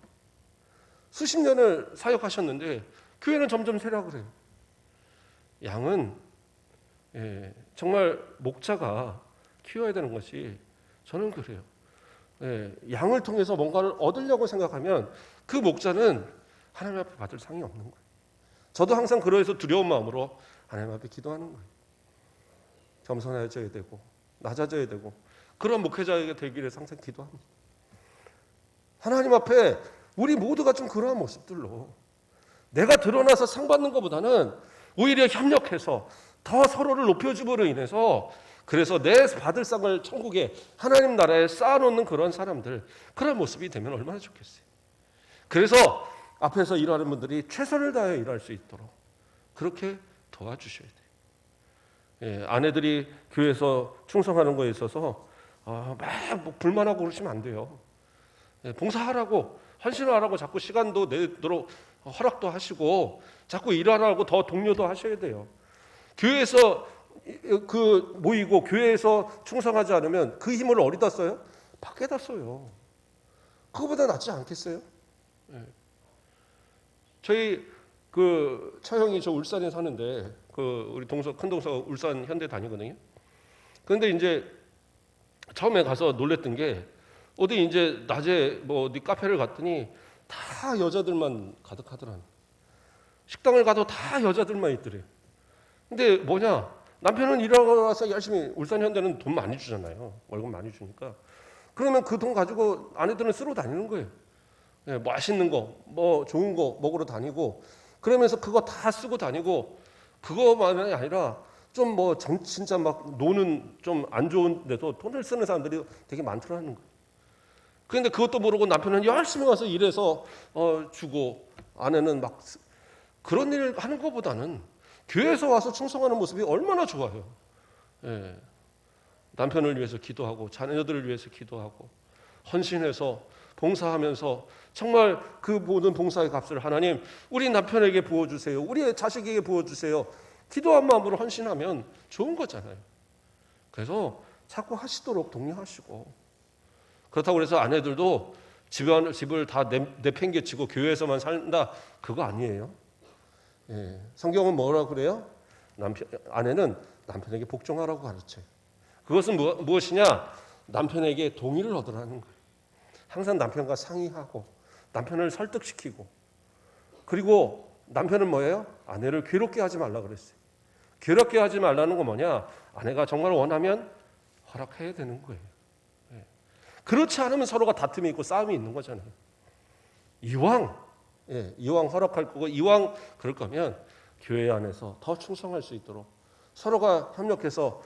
수십 년을 사역하셨는데 교회는 점점 쇠락을 해요. 양은 정말 목자가 키워야 되는 것이 저는 그래요. 양을 통해서 뭔가를 얻으려고 생각하면 그 목자는 하나님 앞에 받을 상이 없는 거예요. 저도 항상 그러해서 두려운 마음으로 하나님 앞에 기도하는 거예요. 겸손해져야 되고 낮아져야 되고 그런 목회자에게 되기를 항상 기도합니다. 하나님 앞에 우리 모두가 좀 그러한 모습들로 내가 드러나서 상 받는 것보다는 오히려 협력해서 더 서로를 높여줌으로 인해서 그래서 내 받을 상을 천국에 하나님 나라에 쌓아놓는 그런 사람들 그런 모습이 되면 얼마나 좋겠어요. 그래서 앞에서 일하는 분들이 최선을 다해 일할 수 있도록 그렇게 도와주셔야 돼요. 아내들이 교회에서 충성하는 거에 있어서 막 불만하고 그러시면 안 돼요. 봉사하라고 헌신하라고 자꾸 시간도 내도록 허락도 하시고 자꾸 일하라고 더 독려도 하셔야 돼요. 교회에서 모이고 교회에서 충성하지 않으면 그 힘을 어디다 써요? 밖에다 써요. 그거보다 낫지 않겠어요? 저희 처형이 저 울산에 사는데 우리 큰 동서가 울산 현대 다니거든요. 그런데 이제 처음에 가서 놀랬던 게 어디 이제 낮에 어디 카페를 갔더니 다 여자들만 가득하더라고요. 식당을 가도 다 여자들만 있더래요. 근데 남편은 일하고 나서 열심히 울산 현대는 돈 많이 주잖아요. 월급 많이 주니까. 그러면 그 돈 가지고 아내들은 쓰러 다니는 거예요. 맛있는 거, 좋은 거 먹으러 다니고 그러면서 그거 다 쓰고 다니고 그거만이 아니라 좀 진짜 막 노는 좀 안 좋은 데도 돈을 쓰는 사람들이 되게 많더라는 거예요. 그런데 그것도 모르고 남편은 열심히 와서 일해서 주고 아내는 막 그런 일을 하는 것보다는 교회에서 와서 충성하는 모습이 얼마나 좋아요. 남편을 위해서 기도하고 자녀들을 위해서 기도하고 헌신해서 봉사하면서 정말 그 모든 봉사의 값을 하나님 우리 남편에게 부어주세요. 우리 자식에게 부어주세요. 기도한 마음으로 헌신하면 좋은 거잖아요. 그래서 자꾸 하시도록 독려하시고 그렇다고 해서 아내들도 집을 다 내팽개치고 교회에서만 산다 그거 아니에요. 성경은 뭐라 그래요? 아내는 남편에게 복종하라고 가르쳐요. 그것은 무엇이냐? 남편에게 동의를 얻으라는 거예요. 항상 남편과 상의하고 남편을 설득시키고, 그리고 남편은 뭐예요? 아내를 괴롭게 하지 말라 그랬어요. 괴롭게 하지 말라는 건 뭐냐? 아내가 정말 원하면 허락해야 되는 거예요. 그렇지 않으면 서로가 다툼이 있고 싸움이 있는 거잖아요. 이왕 허락할 거고 이왕 그럴 거면 교회 안에서 더 충성할 수 있도록 서로가 협력해서,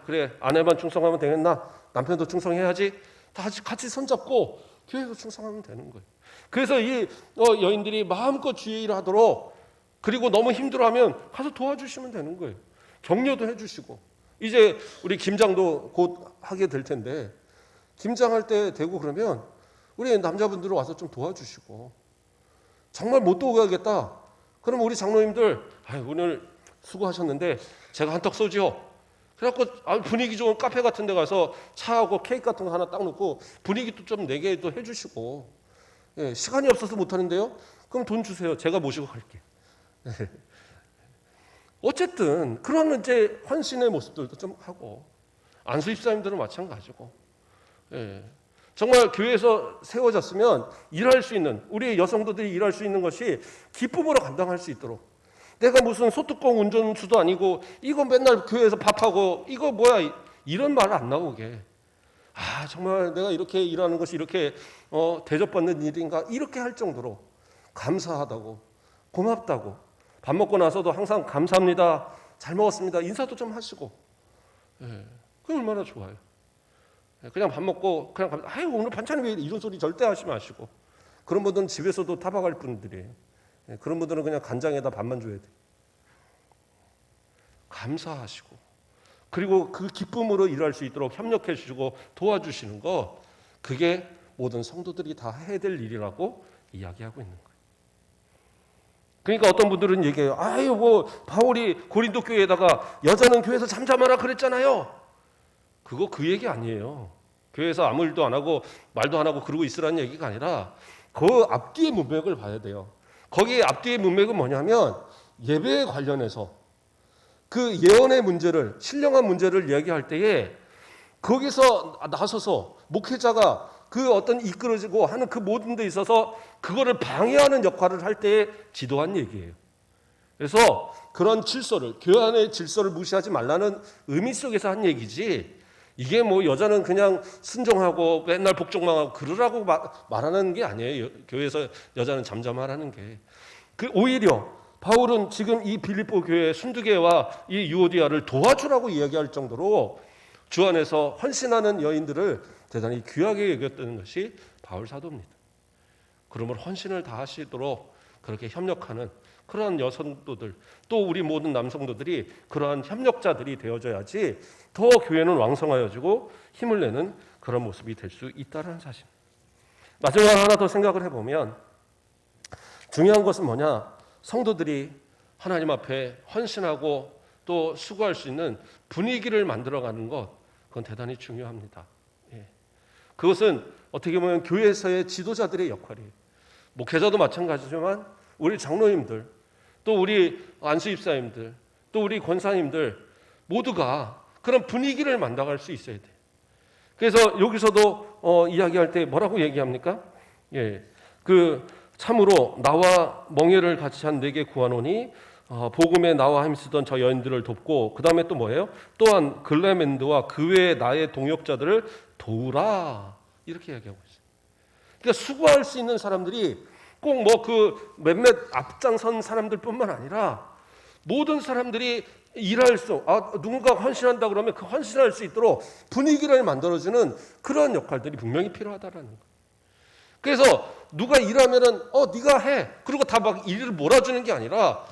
그래, 아내만 충성하면 되겠나? 남편도 충성해야지. 다 같이 손잡고 교회에서 충성하면 되는 거예요. 그래서 이 여인들이 마음껏 주의 일을 하도록, 그리고 너무 힘들어하면 가서 도와주시면 되는 거예요. 격려도 해주시고. 이제 우리 김장도 곧 하게 될 텐데, 김장할 때 되고 그러면 우리 남자분들 와서 좀 도와주시고, 정말 못 도와가겠다 그럼 우리 장로님들, 오늘 수고하셨는데 제가 한턱 쏘지요. 그래갖고 분위기 좋은 카페 같은 데 가서 차하고 케이크 같은 거 하나 딱 놓고 분위기도 좀 내게도 해주시고, 시간이 없어서 못하는데요? 그럼 돈 주세요. 제가 모시고 갈게. 어쨌든 그런 이제 헌신의 모습들도 좀 하고, 안수 집사님들은 마찬가지고, 정말 교회에서 세워졌으면 일할 수 있는, 우리 여성도들이 일할 수 있는 것이 기쁨으로 감당할 수 있도록, 내가 무슨 소뚜껑 운전수도 아니고 이거 맨날 교회에서 밥하고 이거 뭐야, 이런 말 안 나오게, 정말 내가 이렇게 일하는 것이 이렇게 대접받는 일인가, 이렇게 할 정도로 감사하다고, 고맙다고, 밥 먹고 나서도 항상 감사합니다, 잘 먹었습니다, 인사도 좀 하시고, 그게 얼마나 좋아요. 그냥 밥 먹고 그냥 오늘 반찬이 왜 이런 소리 절대 하지 마시고. 그런 분들은 집에서도 타박할 분들이에요. 그런 분들은 그냥 간장에다 밥만 줘야 돼. 감사하시고, 그리고 그 기쁨으로 일할 수 있도록 협력해 주시고 도와주시는 거, 그게 모든 성도들이 다 해야 될 일이라고 이야기하고 있는 거예요. 그러니까 어떤 분들은 얘기해요. 바울이 고린도 교회에다가 여자는 교회에서 잠잠하라 그랬잖아요. 그거 그 얘기 아니에요. 교회에서 아무 일도 안 하고 말도 안 하고 그러고 있으라는 얘기가 아니라 그 앞뒤의 문맥을 봐야 돼요. 거기에 앞뒤의 문맥은 뭐냐면, 예배에 관련해서 그 예언의 문제를, 신령한 문제를 이야기할 때에 거기서 나서서 목회자가 그 어떤 이끌어지고 하는 그 모든 데 있어서 그거를 방해하는 역할을 할 때에 지도한 얘기예요. 그래서 그런 질서를, 교회 안의 질서를 무시하지 말라는 의미 속에서 한 얘기지, 이게 뭐 여자는 그냥 순종하고 맨날 복종만 하고 그러라고 말하는 게 아니에요. 교회에서 여자는 잠잠하라는 게. 오히려 바울은 지금 이 빌립보 교회 순두계와 이 유오디아를 도와주라고 이야기할 정도로 주 안에서 헌신하는 여인들을 대단히 귀하게 여겼다는 것이 바울 사도입니다. 그러므로 헌신을 다 하시도록 그렇게 협력하는 그러한 여성도들, 또 우리 모든 남성도들이 그러한 협력자들이 되어져야지 더 교회는 왕성하여지고 힘을 내는 그런 모습이 될 수 있다는 사실. 마지막 하나 더 생각을 해보면, 중요한 것은 뭐냐? 성도들이 하나님 앞에 헌신하고 또 수고할 수 있는 분위기를 만들어가는 것, 그건 대단히 중요합니다. 그것은 어떻게 보면 교회에서의 지도자들의 역할이에요. 목회자도 마찬가지지만 우리 장로님들, 또 우리 안수 집사님들, 또 우리 권사님들 모두가 그런 분위기를 만들어갈 수 있어야 돼요. 그래서 여기서도 이야기할 때 뭐라고 얘기합니까? 참으로 나와 멍에를 같이 한 내게 구하노니 복음에 나와 힘쓰던 저 여인들을 돕고, 그 다음에 또 뭐예요? 또한 글레멘드와 그 외의 나의 동역자들을 도우라, 이렇게 이야기하고 있어요. 그러니까 수고할 수 있는 사람들이 꼭 뭐 그 몇몇 앞장선 사람들뿐만 아니라 모든 사람들이 일할 수, 누군가 헌신한다 그러면 그 헌신할 수 있도록 분위기를 만들어주는 그런 역할들이 분명히 필요하다라는 거예요. 그래서 누가 일하면은 네가 해, 그리고 다 막 일을 몰아주는 게 아니라,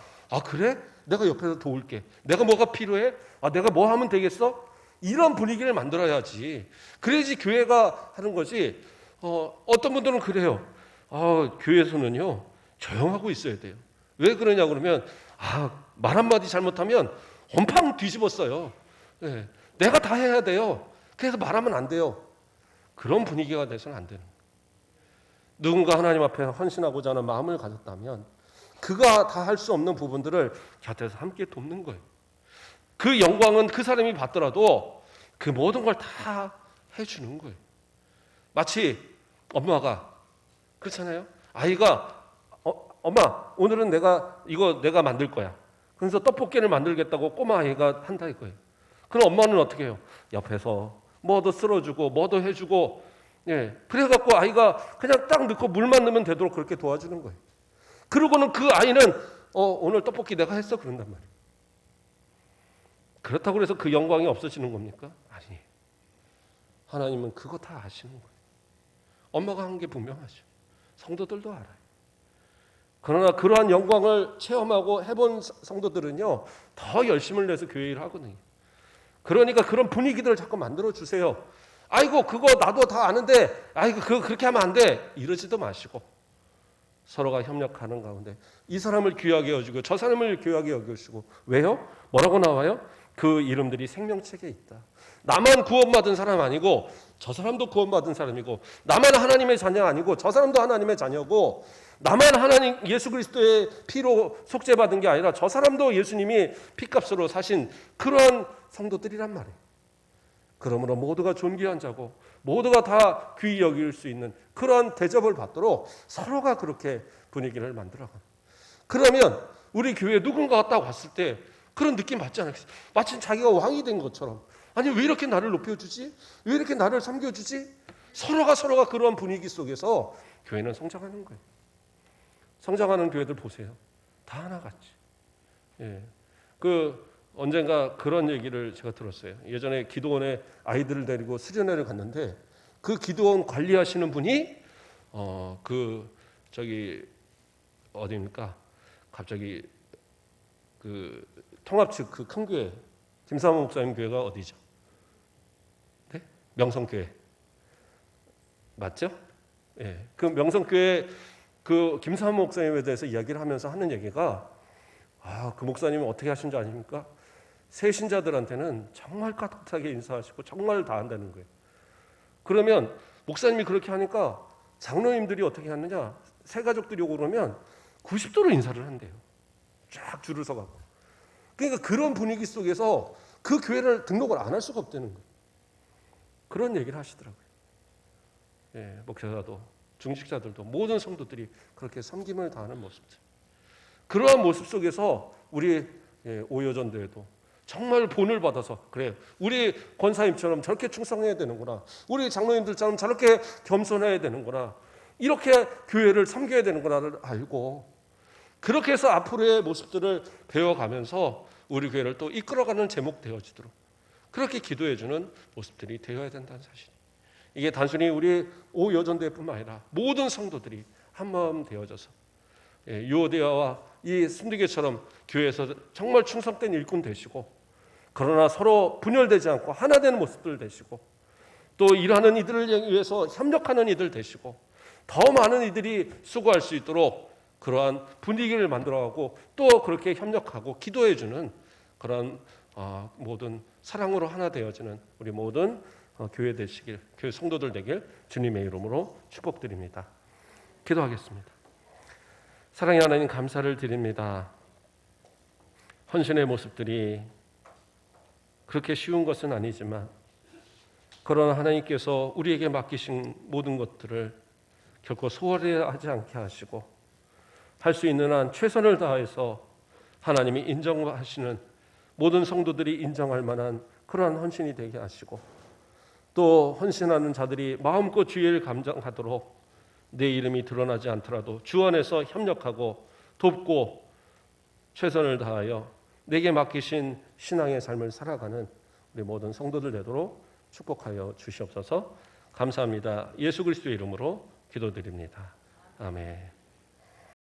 그래? 내가 옆에서 도울게. 내가 뭐가 필요해? 내가 뭐 하면 되겠어? 이런 분위기를 만들어야지. 그래야지 교회가 하는 거지. 어떤 분들은 그래요. 교회에서는요 조용하고 있어야 돼요. 왜 그러냐 그러면 말 한마디 잘못하면 엄청 뒤집었어요. 내가 다 해야 돼요. 그래서 말하면 안 돼요. 그런 분위기가 돼서는 안 되는 거예요. 누군가 하나님 앞에 헌신하고자 하는 마음을 가졌다면 그가 다 할 수 없는 부분들을 곁에서 함께 돕는 거예요. 그 영광은 그 사람이 받더라도 그 모든 걸 다 해주는 거예요. 마치 엄마가 그렇잖아요. 아이가 엄마 오늘은 내가 만들 거야. 그래서 떡볶이를 만들겠다고 꼬마 아이가 한다 이거예요. 그럼 엄마는 어떻게 해요? 옆에서 뭐도 쓸어주고 뭐도 해주고, 그래갖고 아이가 그냥 딱 넣고 물만 넣으면 되도록 그렇게 도와주는 거예요. 그러고는 그 아이는 오늘 떡볶이 내가 했어 그런단 말이에요. 그렇다고 해서 그 영광이 없어지는 겁니까? 아니에요. 하나님은 그거 다 아시는 거예요. 엄마가 한 게 분명하죠. 성도들도 알아요. 그러나 그러한 영광을 체험하고 해본 성도들은요, 더 열심을 내서 교회 일을 하거든요. 그러니까 그런 분위기들을 자꾸 만들어 주세요. 아이고 그거 나도 다 아는데 아이고 그거 그렇게 하면 안 돼 이러지도 마시고 서로가 협력하는 가운데 이 사람을 귀하게 여기고 저 사람을 귀하게 여기시고. 왜요? 뭐라고 나와요? 그 이름들이 생명책에 있다. 나만 구원받은 사람 아니고 저 사람도 구원받은 사람이고, 나만 하나님의 자녀 아니고 저 사람도 하나님의 자녀고, 나만 하나님 예수 그리스도의 피로 속죄받은 게 아니라 저 사람도 예수님이 피값으로 사신 그런 성도들이란 말이에요. 그러므로 모두가 존귀한 자고 모두가 다 귀히 여길 수 있는 그런 대접을 받도록 서로가 그렇게 분위기를 만들어가요. 그러면 우리 교회에 누군가가 딱 왔을 때 그런 느낌 받지 않겠어요? 마치 자기가 왕이 된 것처럼. 아니 왜 이렇게 나를 높여주지? 왜 이렇게 나를 섬겨주지? 서로가 그런 분위기 속에서 교회는 성장하는 거예요. 성장하는 교회들 보세요. 다 하나같이. 언젠가 그런 얘기를 제가 들었어요. 예전에 기도원에 아이들을 데리고 수련회를 갔는데 그 기도원 관리하시는 분이 어디입니까? 갑자기 그 통합 측 그 큰 교회 김사모 목사님 교회가 어디죠? 네? 명성교회 맞죠? 그 명성교회 그 김사모 목사님에 대해서 이야기를 하면서 하는 얘기가 그 목사님은 어떻게 하신 줄 아십니까? 새 신자들한테는 정말 깍듯하게 인사하시고 정말 다 한다는 거예요. 그러면 목사님이 그렇게 하니까 장로님들이 어떻게 하느냐? 새 가족들이 오고 그러면 90도로 인사를 한대요. 쫙 줄을 서가고. 그러니까 그런 분위기 속에서 그 교회를 등록을 안 할 수가 없다는 거예요. 그런 얘기를 하시더라고요. 목사도 중직자들도 모든 성도들이 그렇게 섬김을 다하는 모습들. 그러한 모습 속에서 우리 오여전도에도 정말 본을 받아서 그래요. 우리 권사님처럼 저렇게 충성해야 되는구나. 우리 장로님들처럼 저렇게 겸손해야 되는구나. 이렇게 교회를 섬겨야 되는구나를 알고 그렇게 해서 앞으로의 모습들을 배워가면서 우리 교회를 또 이끌어가는 제목 되어지도록 그렇게 기도해주는 모습들이 되어야 된다는 사실. 이게 단순히 우리 오여전도회뿐만 아니라 모든 성도들이 한마음 되어져서 유오디아와 이 순두개처럼 교회에서 정말 충성된 일꾼 되시고, 그러나 서로 분열되지 않고 하나 되는 모습들 되시고, 또 일하는 이들을 위해서 협력하는 이들 되시고, 더 많은 이들이 수고할 수 있도록 그러한 분위기를 만들어가고 또 그렇게 협력하고 기도해주는 그런 모든 사랑으로 하나 되어지는 우리 모든 교회 되시길, 교회 성도들 되길 주님의 이름으로 축복드립니다. 기도하겠습니다. 사랑의 하나님 감사를 드립니다. 헌신의 모습들이 그렇게 쉬운 것은 아니지만 그러나 하나님께서 우리에게 맡기신 모든 것들을 결코 소홀히 하지 않게 하시고 할 수 있는 한 최선을 다해서 하나님이 인정하시는 모든 성도들이 인정할 만한 그러한 헌신이 되게 하시고, 또 헌신하는 자들이 마음껏 주의를 감당하도록 내 이름이 드러나지 않더라도 주 안에서 협력하고 돕고 최선을 다하여 내게 맡기신 신앙의 삶을 살아가는 우리 모든 성도들 되도록 축복하여 주시옵소서. 감사합니다. 예수 그리스도의 이름으로 기도드립니다. 아멘.